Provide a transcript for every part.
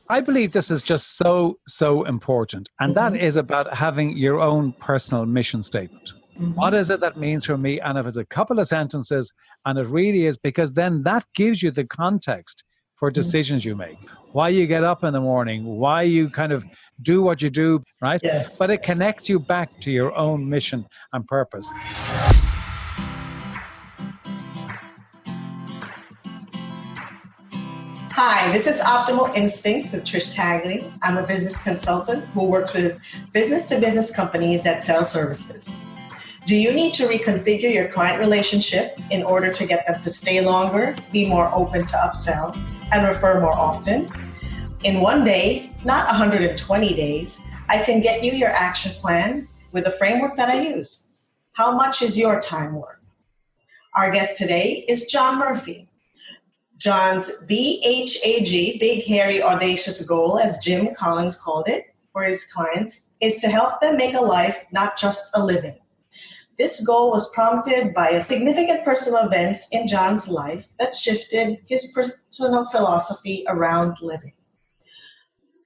I believe this is just so important. And that is about having your own personal mission statement. What is it that means for me? And if it's a couple of sentences, and it really is, because then that gives you the context for decisions you make, why you get up in the morning, why you kind of do what you do, right? Yes. But it connects you back to your own mission and purpose. Hi, this is Optimal Instinct with Trish Tagley. I'm a business consultant who works with business-to-business companies that sell services. Do you need to reconfigure your client relationship in order to get them to stay longer, be more open to upsell, and refer more often? In one day, not 120 days, I can get you your action plan with a framework that I use. How much is your time worth? Our guest today is John Murphy. John's BHAG, Big Hairy Audacious Goal, as Jim Collins called it, for his clients, is to help them make a life, not just a living. This goal was prompted by a significant personal events in John's life that shifted his personal philosophy around living.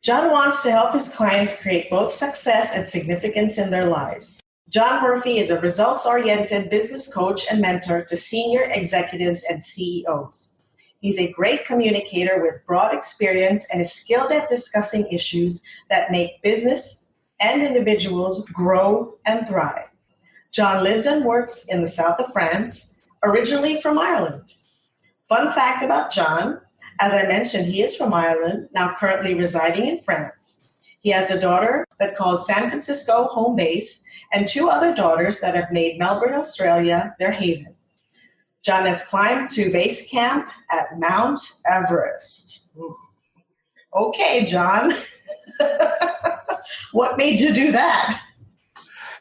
John wants to help his clients create both success and significance in their lives. John Murphy is a results-oriented business coach and mentor to senior executives and CEOs. He's a great communicator with broad experience and is skilled at discussing issues that make business and individuals grow and thrive. John lives and works in the south of France, originally from Ireland. Fun fact about John, as I mentioned, he is from Ireland, now currently residing in France. He has a daughter that calls San Francisco home base and two other daughters that have made Melbourne, Australia, their haven. John has climbed to base camp at Mount Everest. Okay, John. What made you do that?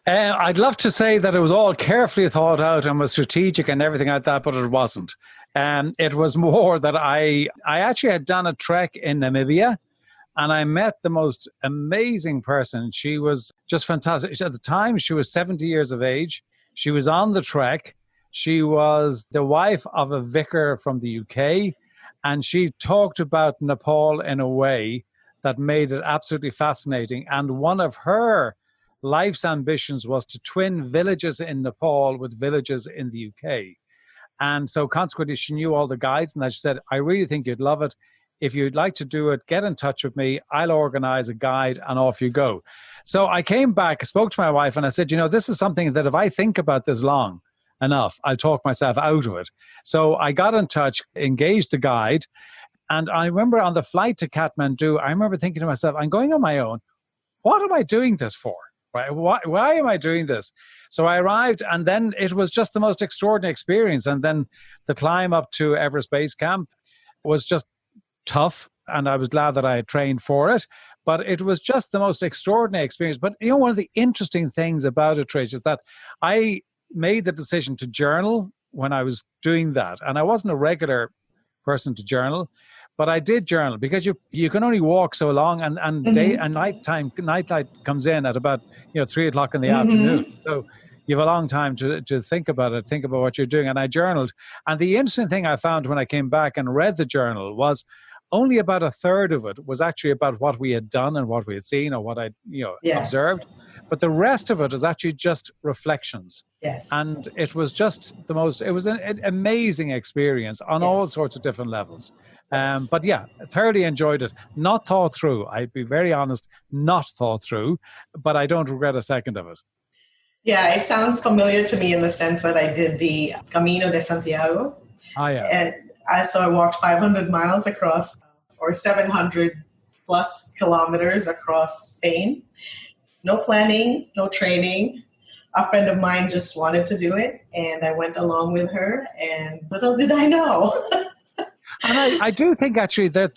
I'd love to say that it was all carefully thought out and was strategic and everything like that, but it wasn't. It was more that I actually had done a trek in Namibia, and I met the most amazing person. She was just fantastic. At the time, she was 70 years of age. She was on the trek. She was the wife of a vicar from the UK, and she talked about Nepal in a way that made it absolutely fascinating. And one of her life's ambitions was to twin villages in Nepal with villages in the UK. And so consequently, she knew all the guides, and she said, I really think you'd love it. If you'd like to do it, get in touch with me. I'll organize a guide, and off you go. So I came back, spoke to my wife, and I said, this is something that if I think about this long enough, I'll talk myself out of it. So I got in touch, engaged the guide, and I remember on the flight to Kathmandu, I remember thinking to myself, I'm going on my own. What am I doing this for? Why am I doing this? So I arrived, and then it was just the most extraordinary experience. And then the climb up to Everest Base Camp was just tough, and I was glad that I had trained for it. But it was just the most extraordinary experience. But one of the interesting things about it, Trish, is that I made the decision to journal when I was doing that. And I wasn't a regular person to journal, but I did journal because you can only walk so long, and day and nightlight comes in at about 3 o'clock in the afternoon. So you have a long time to think about it, think about what you're doing. And I journaled. And the interesting thing I found when I came back and read the journal was only about a third of it was actually about what we had done and what we had seen or what I observed. But the rest of it is actually just reflections. Yes. And it was just it was an amazing experience on all sorts of different levels. But yeah, thoroughly enjoyed it. Not thought through. I'd be very honest, not thought through, but I don't regret a second of it. Yeah, it sounds familiar to me in the sense that I did the Camino de Santiago. Oh, yeah. And I walked 500 miles across, or 700 plus kilometers across Spain. No planning, no training. A friend of mine just wanted to do it, and I went along with her, and little did I know. And I do think actually that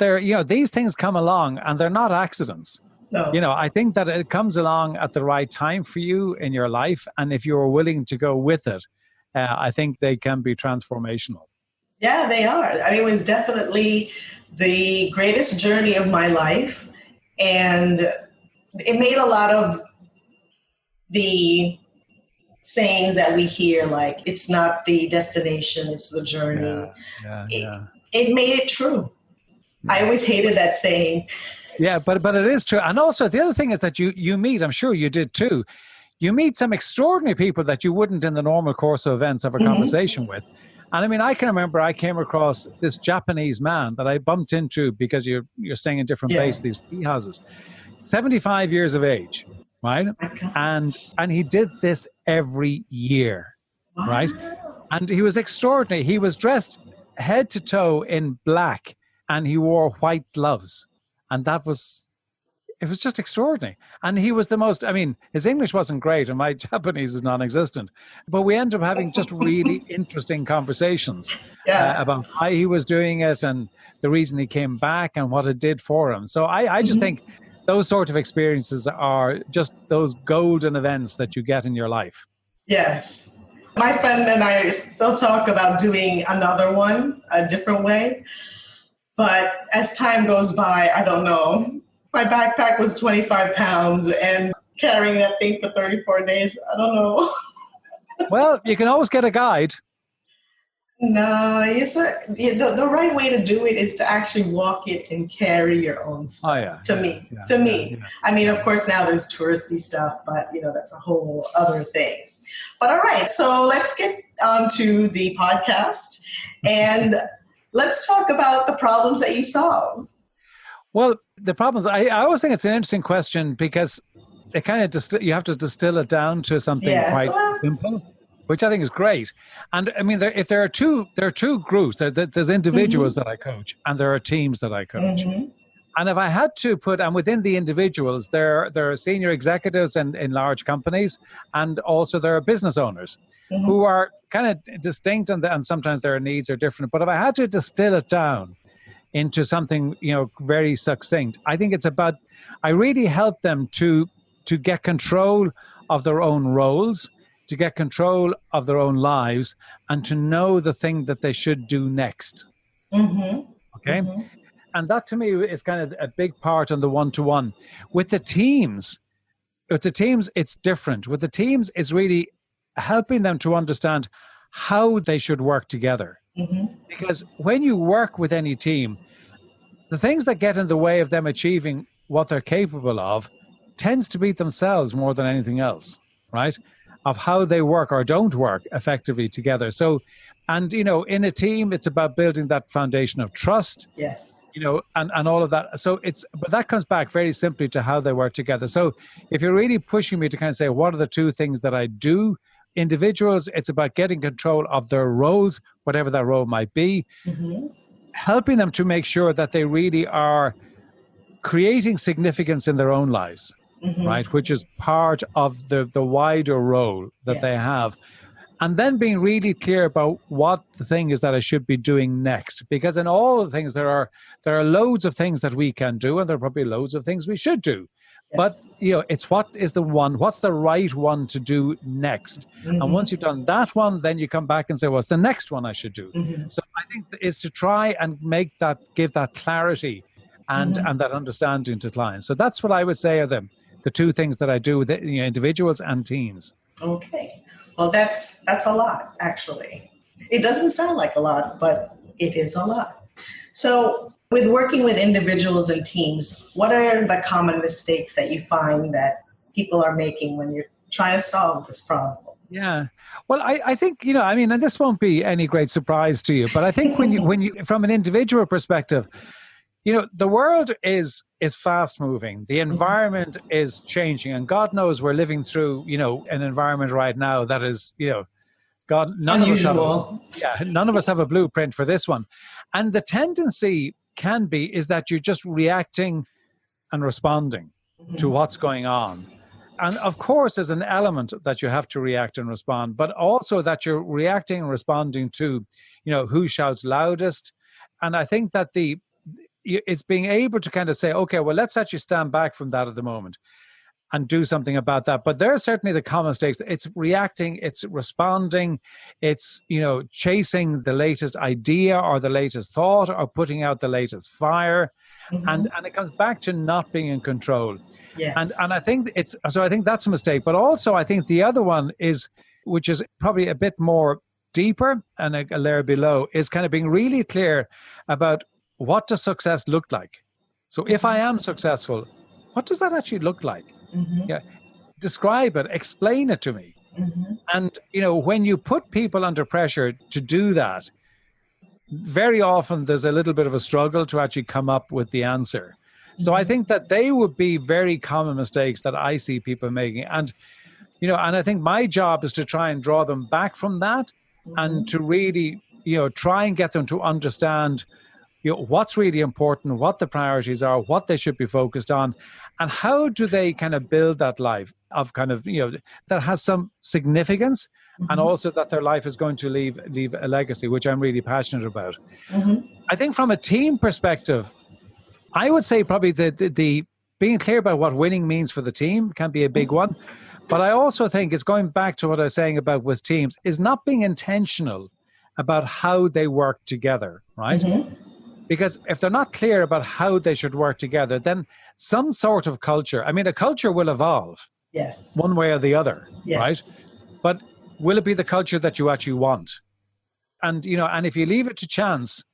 these things come along and they're not accidents. No. I think that it comes along at the right time for you in your life. And if you're willing to go with it, I think they can be transformational. Yeah, they are. I mean, it was definitely the greatest journey of my life. And it made a lot of the sayings that we hear, like, it's not the destination, it's the journey. Yeah. It made it true. I always hated that saying. Yeah, but it is true. And also the other thing is that you meet, I'm sure you did too, you meet some extraordinary people that you wouldn't in the normal course of events have a conversation with. And I mean, I can remember I came across this Japanese man that I bumped into because you're staying in different base, these tea houses, 75 years of age, right? And he did this every year, right? And he was extraordinary. He was dressed head to toe in black and he wore white gloves. And it was just extraordinary. And he was the most, I mean, his English wasn't great and my Japanese is non-existent, but we ended up having just really interesting conversations about why he was doing it and the reason he came back and what it did for him. So I just think those sort of experiences are just those golden events that you get in your life. Yes. My friend and I still talk about doing another one a different way. But as time goes by, I don't know. My backpack was 25 pounds and carrying that thing for 34 days, I don't know. Well, you can always get a guide. No, the right way to do it is to actually walk it and carry your own stuff. Oh, yeah. To me. I mean, of course, now there's touristy stuff, but, that's a whole other thing. But all right, so let's get on to the podcast and let's talk about the problems that you solve. Well, the problems, I always think it's an interesting question because it kind of you have to distill it down to something quite simple, which I think is great. And I mean, there are two groups. There's individuals that I coach and there are teams that I coach. And if I had to and within the individuals, there are senior executives in large companies, and also there are business owners who are kind of distinct, and sometimes their needs are different. But if I had to distill it down into something, very succinct, I think it's about, I really help them to get control of their own roles, to get control of their own lives, and to know the thing that they should do next. Okay? And that to me is kind of a big part on the one-to-one. With the teams, it's different. With the teams, it's really helping them to understand how they should work together. Because when you work with any team, the things that get in the way of them achieving what they're capable of tends to be themselves more than anything else, right? Of how they work or don't work effectively together. So, and, in a team, it's about building that foundation of trust. Yes. And all of that. So but that comes back very simply to how they work together. So if you're really pushing me to kind of say, what are the two things that I do? Individuals, it's about getting control of their roles, whatever that role might be, helping them to make sure that they really are creating significance in their own lives, right? Which is part of the wider role that they have. And then being really clear about what the thing is that I should be doing next. Because in all the things, there are loads of things that we can do, and there are probably loads of things we should do. Yes. But, it's what's the right one to do next? And once you've done that one, then you come back and say, what's the next one I should do? So I think is to try and give that clarity and that understanding to clients. So that's what I would say are the two things that I do with individuals and teams. Okay. Well, that's a lot, actually. It doesn't sound like a lot, but it is a lot. So with working with individuals and teams, what are the common mistakes that you find that people are making when you're trying to solve this problem? Yeah. Well, I think, and this won't be any great surprise to you, but I think when you from an individual perspective, the world is fast moving. The environment is changing, and God knows we're living through, an environment right now that is, none of us have a blueprint for this one. And the tendency is that you're just reacting and responding to what's going on. And of course, there's an element that you have to react and respond, but also that you're reacting and responding to, who shouts loudest. And I think that it's being able to kind of say, okay, well, let's actually stand back from that at the moment and do something about that. But there are certainly the common mistakes. It's reacting, it's responding, it's, chasing the latest idea or the latest thought or putting out the latest fire. And it comes back to not being in control. Yes. And I think I think that's a mistake. But also I think the other one which is probably a bit more deeper and a layer below, is kind of being really clear about what does success look like? So if I am successful, what does that actually look like? Yeah, describe it, explain it to me. And, when you put people under pressure to do that, very often there's a little bit of a struggle to actually come up with the answer. So I think that they would be very common mistakes that I see people making. And, and I think my job is to try and draw them back from that and to really, try and get them to understand what's really important, what the priorities are, what they should be focused on, and how do they kind of build that life of kind of, that has some significance and also that their life is going to leave a legacy, which I'm really passionate about. I think from a team perspective, I would say probably the being clear about what winning means for the team can be a big one. But I also think it's going back to what I was saying about with teams is not being intentional about how they work together, right? Because if they're not clear about how they should work together, then some sort of culture, I mean, a culture will evolve. Yes. One way or the other, yes. right? But will it be the culture that you actually want? And, and if you leave it to chance,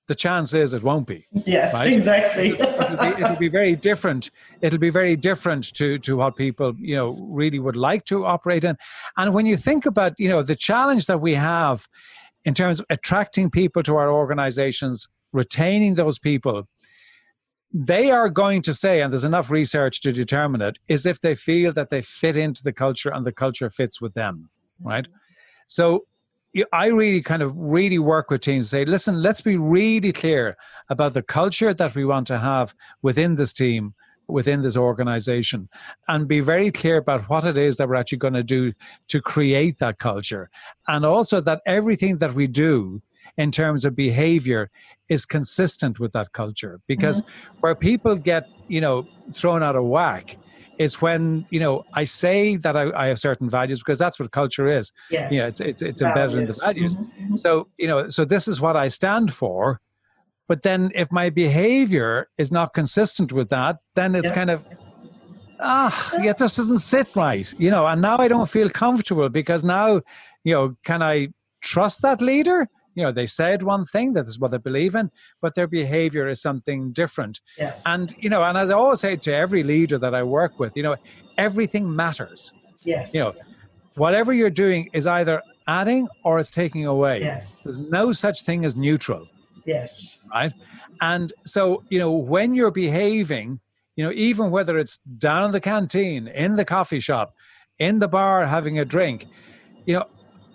the chance is it won't be. Yes, right? Exactly. It'll be very different. It'll be very different to what people, really would like to operate in. And when you think about, the challenge that we have in terms of attracting people to our organizations, retaining those people, they are going to stay, and there's enough research to determine it, is if they feel that they fit into the culture and the culture fits with them, right? So I really work with teams to say, listen, let's be really clear about the culture that we want to have within this team, within this organization, and be very clear about what it is that we're actually going to do to create that culture. And also that everything that we do in terms of behavior is consistent with that culture. Because where people get, thrown out of whack is when, I say that I have certain values, because that's what culture is. Yes. It's embedded in the values. So, so this is what I stand for. But then if my behavior is not consistent with that, then it's kind of, it just doesn't sit right, and now I don't feel comfortable because now, can I trust that leader? They said one thing, that is what they believe in, but their behavior is something different. Yes. And, and as I always say to every leader that I work with, everything matters. Yes. Whatever you're doing is either adding or it's taking away. Yes. There's no such thing as neutral. Yes. Right. And so, when you're behaving, even whether it's down in the canteen, in the coffee shop, in the bar, having a drink,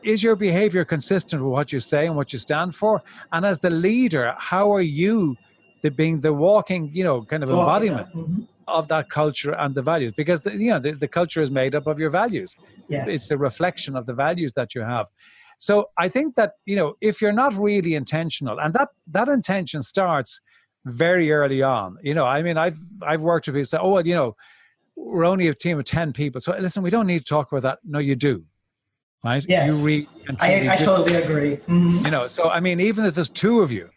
is your behavior consistent with what you say and what you stand for? And as the leader, how are you being the walking, kind of embodiment of that culture and the values? Because, the culture is made up of your values. Yes. It's a reflection of the values that you have. So I think that, if you're not really intentional, and that intention starts very early on, I've worked with people say, oh, well, we're only a team of 10 people. So listen, we don't need to talk about that. No, you do. Right? Yes. You really I totally agree. So, even if there's two of you,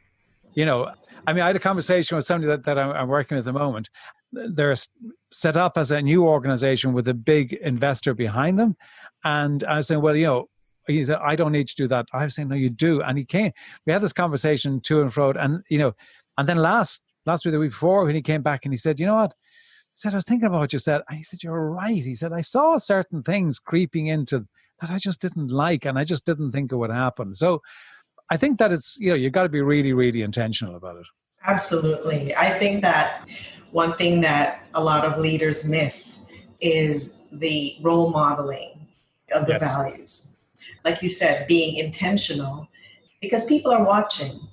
I had a conversation with somebody that I'm working with at the moment. They're set up as a new organization with a big investor behind them. And I was saying, well, he said, I don't need to do that. I was saying, no, you do. And he came, we had this conversation to and fro. And, and then last week, the week before, when he came back and he said, you know what? He said, I was thinking about what you said. And he said, you're right. He said, I saw certain things creeping into that I just didn't like, and I just didn't think it would happen. So I think that it's, you got to be really, really intentional about it. Absolutely. I think that one thing that a lot of leaders miss is the role modeling of the values. Like you said, being intentional, because people are watching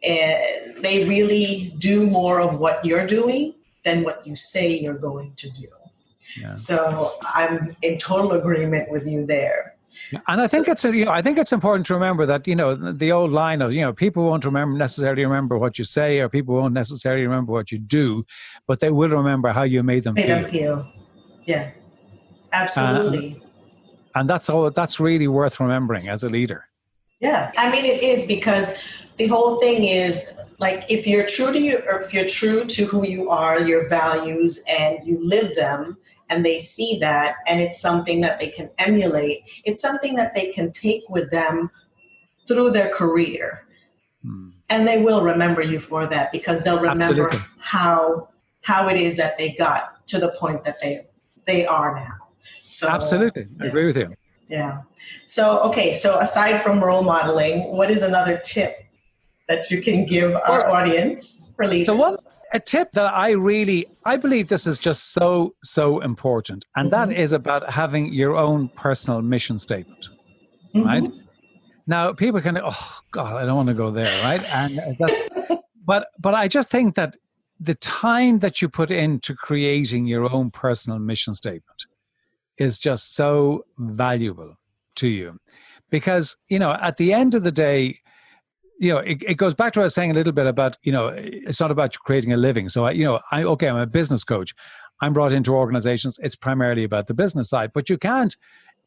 and they really do more of what you're doing than what you say you're going to do. Yeah. So I'm in total agreement with you there. And I think it's important to remember that, the old line of, people won't necessarily remember what you say, or people won't necessarily remember what you do, but they will remember how you made them feel. Yeah, absolutely. And that's really worth remembering as a leader. Yeah, it is, because the whole thing is, like, if you're true to who you are, your values, and you live them, and they see that, and it's something that they can emulate, it's something that they can take with them through their career. And they will remember you for that, because they'll remember Absolutely. how it is that they got to the point that they are now. So Absolutely. I agree with you. Yeah. So, okay. So aside from role modeling, what is another tip that you can give our audience for leaders? A tip that I believe this is just so important. And that is about having your own personal mission statement, right? Now, people can, oh God, I don't want to go there, right? And but I just think that the time that you put into creating your own personal mission statement is just so valuable to you, because, at the end of the day, it goes back to what I was saying a little bit about, it's not about creating a living. So, I'm a business coach. I'm brought into organizations. It's primarily about the business side, but you can't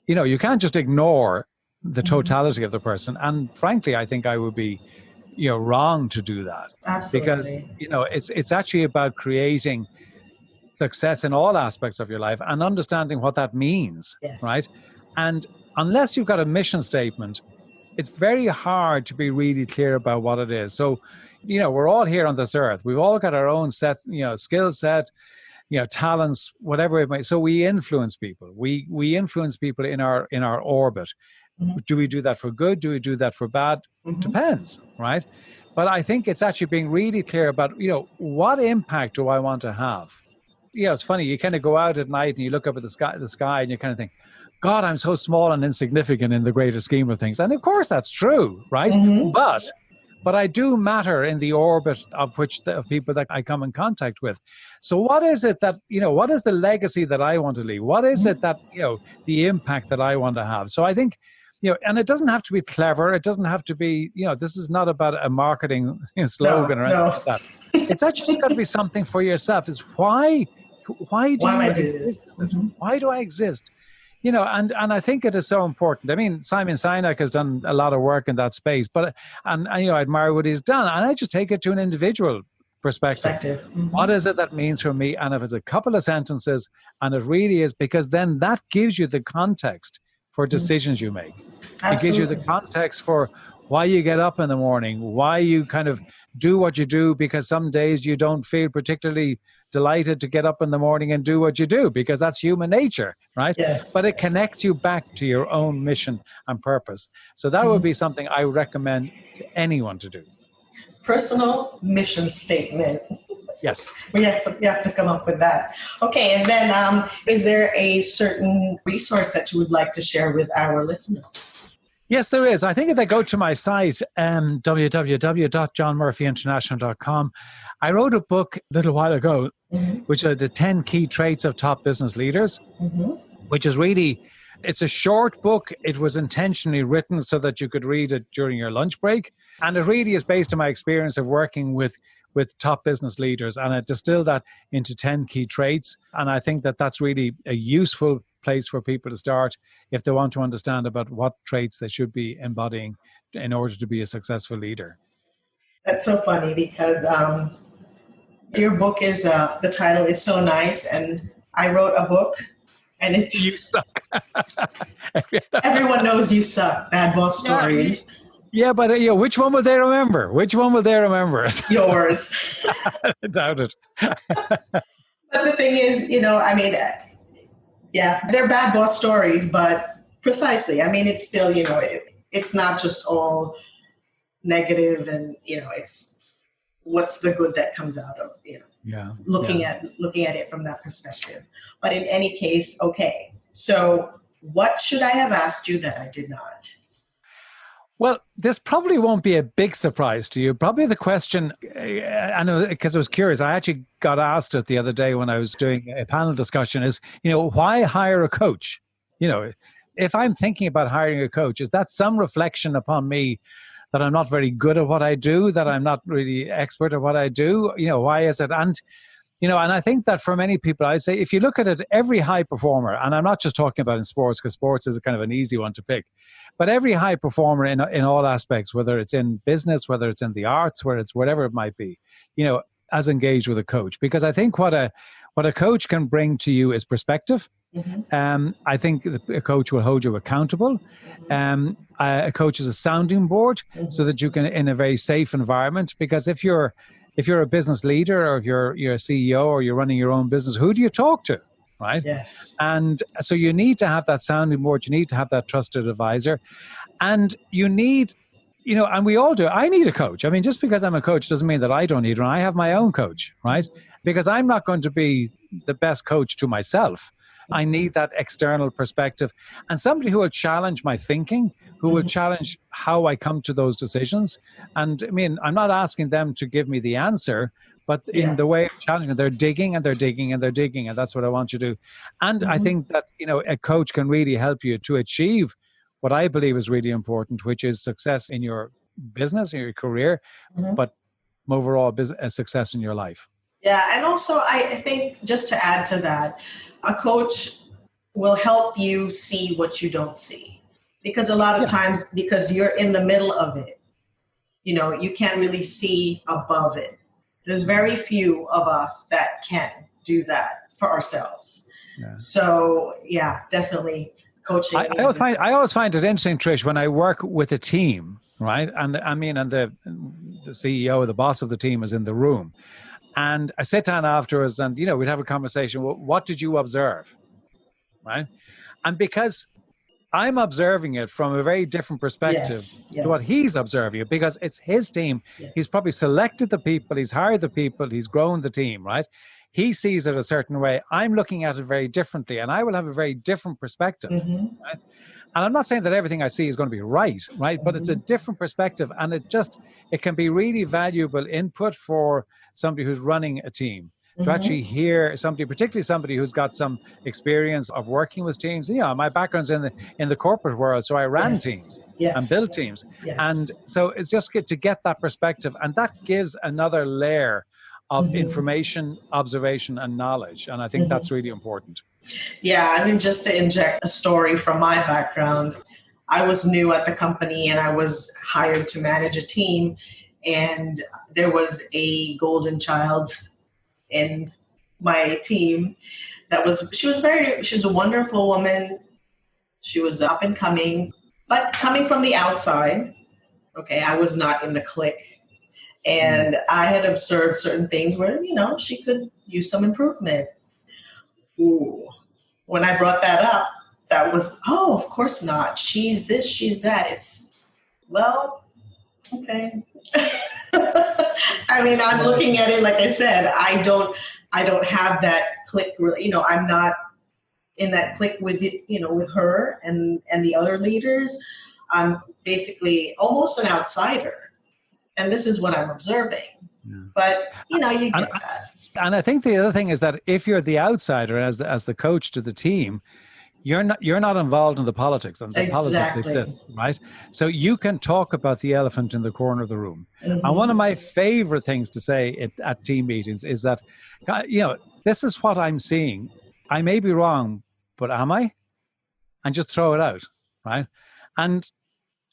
just ignore the totality of the person. And frankly, I think I would be, wrong to do that. Absolutely. Because, it's actually about creating success in all aspects of your life and understanding what that means, Yes. right? And unless you've got a mission statement, it's very hard to be really clear about what it is. So, we're all here on this earth. We've all got our own set, skill set, talents, whatever it might. So we influence people. We influence people in our orbit. Do we do that for good? Do we do that for bad? Depends, right? But I think it's actually being really clear about, what impact do I want to have? It's funny. You kind of go out at night and you look up at the sky and you kind of think, God, I'm so small and insignificant in the greater scheme of things. And of course that's true, right? But I do matter in the orbit of people that I come in contact with. So what is it that, what is the legacy that I want to leave? What is it that, the impact that I want to have? So I think, and it doesn't have to be clever. It doesn't have to be, this is not about a marketing slogan or anything like that. It's actually just got to be something for yourself. It's why do I do this? Why do I exist? And I think it is so important. I mean, Simon Sinek has done a lot of work in that space, but I admire what he's done. And I just take it to an individual perspective. What is it that means for me? And if it's a couple of sentences, and it really is, because then that gives you the context for decisions you make. Absolutely. It gives you the context for why you get up in the morning, why you kind of do what you do, because some days you don't feel particularly delighted to get up in the morning and do what you do, because that's human nature, right? Yes. But it connects you back to your own mission and purpose. So that would be something I recommend to anyone to do. Personal mission statement. Yes. We have to come up with that. Okay, and then is there a certain resource that you would like to share with our listeners? Yes, there is. I think if they go to my site, www.johnmurphyinternational.com, I wrote a book a little while ago, which are the 10 key traits of top business leaders, which is really, it's a short book. It was intentionally written so that you could read it during your lunch break. And it really is based on my experience of working with top business leaders. And I distilled that into 10 key traits. And I think that that's really a useful place for people to start if they want to understand about what traits they should be embodying in order to be a successful leader. That's so funny, because your book is, the title is so nice, and I wrote a book, and it's You Suck. Everyone knows you suck. Bad boss stories. Yeah, but which one will they remember? Which one will they remember? Yours. I doubt it. But the thing is, they're bad boss stories, but precisely. I mean, it's still, it's not just all negative, and, it's what's the good that comes out of, looking at it from that perspective. But in any case, okay. So what should I have asked you that I did not? Well, this probably won't be a big surprise to you. Probably the question, I know, because I was curious, I actually got asked it the other day when I was doing a panel discussion, is, why hire a coach? If I'm thinking about hiring a coach, is that some reflection upon me that I'm not very good at what I do, that I'm not really expert at what I do? Why is it? And and I think that for many people, I'd say if you look at it, every high performer, and I'm not just talking about in sports, because sports is a kind of an easy one to pick, but every high performer in all aspects, whether it's in business, whether it's in the arts, whatever it might be, has engaged with a coach. Because I think what a coach can bring to you is perspective. I think a coach will hold you accountable. A coach is a sounding board so that you can, in a very safe environment, because if you're a business leader, or if you're a CEO, or you're running your own business, who do you talk to? Right? Yes. And so you need to have that sounding board. You need to have that trusted advisor. And you need, and we all do. I need a coach. I mean, just because I'm a coach doesn't mean that I don't need one. I have my own coach, right? Because I'm not going to be the best coach to myself. I need that external perspective and somebody who will challenge my thinking, who will challenge how I come to those decisions. And I mean, I'm not asking them to give me the answer, but in the way of challenging, they're digging and they're digging and they're digging. And that's what I want you to do. And I think that, a coach can really help you to achieve what I believe is really important, which is success in your business, in your career, but overall success in your life. Yeah. And also, I think just to add to that, a coach will help you see what you don't see. Because a lot of times, because you're in the middle of it, you can't really see above it. There's very few of us that can do that for ourselves. Yeah. So, definitely coaching. I always find it interesting, Trish, when I work with a team, right? And I mean, and the CEO, the boss of the team is in the room. And I sit down afterwards and, we'd have a conversation. Well, what did you observe? Right? And because I'm observing it from a very different perspective to what he's observing it, because it's his team. Yes. He's probably selected the people, he's hired the people, he's grown the team, right? He sees it a certain way. I'm looking at it very differently, and I will have a very different perspective, right? And I'm not saying that everything I see is going to be right? But it's a different perspective, and it can be really valuable input for somebody who's running a team. To actually hear somebody, particularly somebody who's got some experience of working with teams. My background's in the corporate world, so I ran teams and built teams. Yes. And so it's just good to get that perspective, and that gives another layer of information, observation, and knowledge. And I think that's really important. Yeah, I mean, just to inject a story from my background, I was new at the company and I was hired to manage a team, and there was a golden child in my team she was a wonderful woman. She was up and coming, but coming from the outside, I was not in the clique. And I had observed certain things where, she could use some improvement. Ooh. When I brought that up, that was, of course not. She's this, she's that. Okay. I mean, I'm looking at it, like I said, I don't have that click, I'm not in that click with it, with her and the other leaders. I'm basically almost an outsider. And this is what I'm observing. Yeah. But, you get that. And I think the other thing is that if you're the outsider as the coach to the team, you're not involved in the politics, and the politics exist, right? So you can talk about the elephant in the corner of the room. And one of my favorite things to say at team meetings is that, this is what I'm seeing. I may be wrong, but am I? And just throw it out, right?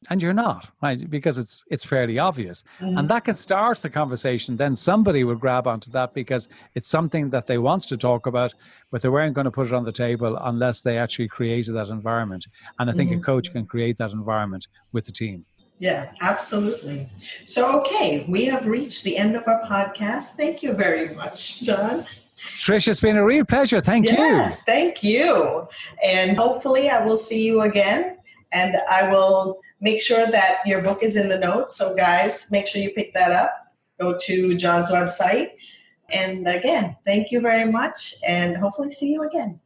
And you're not, right? Because it's fairly obvious. And that can start the conversation. Then somebody will grab onto that because it's something that they want to talk about, but they weren't going to put it on the table unless they actually created that environment. And I think a coach can create that environment with the team. Yeah, absolutely. So, we have reached the end of our podcast. Thank you very much, John. Trish, it's been a real pleasure. Thank you. Yes, thank you. And hopefully I will see you again. And I will make sure that your book is in the notes. So guys, make sure you pick that up. Go to John's website. And again, thank you very much. And hopefully see you again.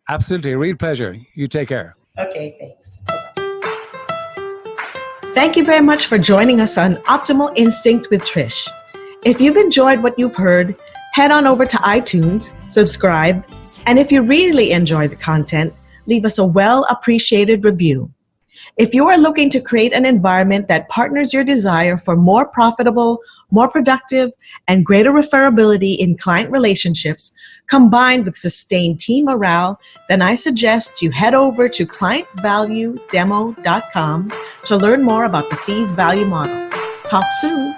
Absolutely. A real pleasure. You take care. Okay, thanks. Thank you very much for joining us on Optimal Instinct with Trish. If you've enjoyed what you've heard, head on over to iTunes, subscribe, and if you really enjoy the content, leave us a well-appreciated review. If you are looking to create an environment that partners your desire for more profitable, more productive, and greater referability in client relationships, combined with sustained team morale, then I suggest you head over to clientvaluedemo.com to learn more about the C's value model. Talk soon.